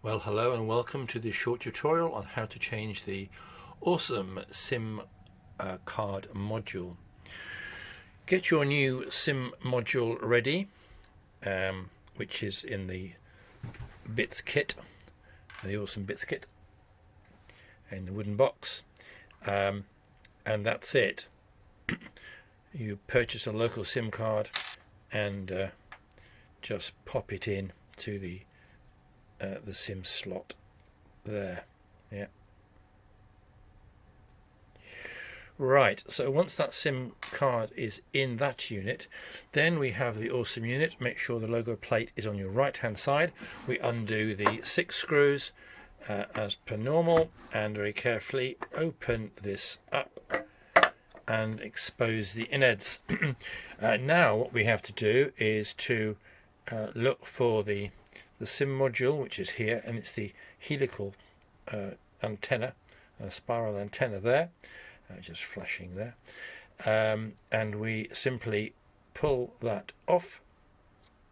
Well, hello and welcome to this short tutorial on how to change the AWSOM SIM card module. Get your new SIM module ready, which is in the bits kit, the AWSOM bits kit, in the wooden box, and that's it. You purchase a local SIM card and just pop it in to the SIM slot there. Yeah. Right, so once that SIM card is in that unit, then we have the AWSOM unit. Make sure the logo plate is on your right hand side. We undo the 6 screws as per normal and very carefully open this up and expose the innards. Now what we have to do is to look for the SIM module, which is here, and it's the helical antenna, spiral antenna there, just flashing there, and we simply pull that off,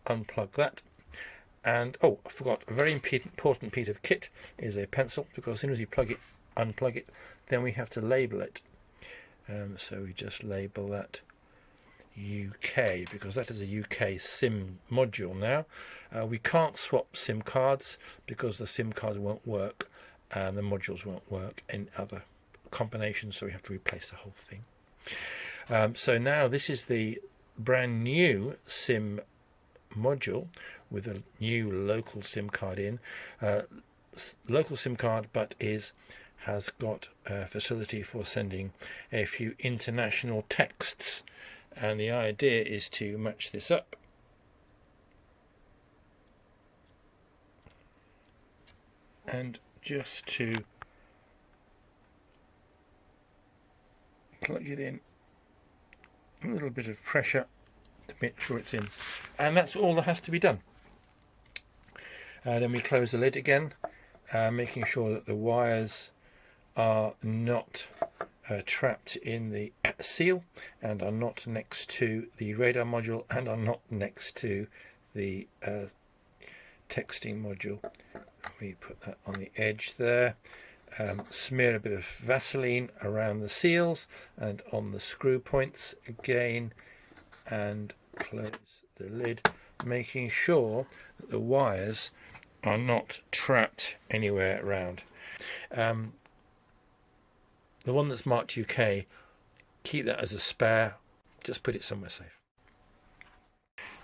unplug that, and I forgot, a very important piece of kit is a pencil, because as soon as you unplug it, then we have to label it. So we just label that UK, because that is a UK SIM module now. We can't swap SIM cards because the SIM cards won't work and the modules won't work in other combinations, so we have to replace the whole thing. So now this is the brand new SIM module with a new local SIM card in. Local SIM card, but has got a facility for sending a few international texts. And the idea is to match this up and just to plug it in, a little bit of pressure to make sure it's in, and that's all that has to be done. Then we close the lid again, making sure that the wires are not trapped in the seal and are not next to the radar module and are not next to the texting module. We put that on the edge there, smear a bit of Vaseline around the seals and on the screw points again, and close the lid, making sure that the wires are not trapped anywhere around. The one that's marked UK, keep that as a spare, just put it somewhere safe.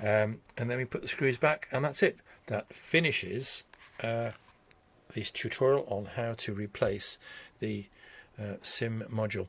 And then we put the screws back, and that's it. That finishes this tutorial on how to replace the SIM module.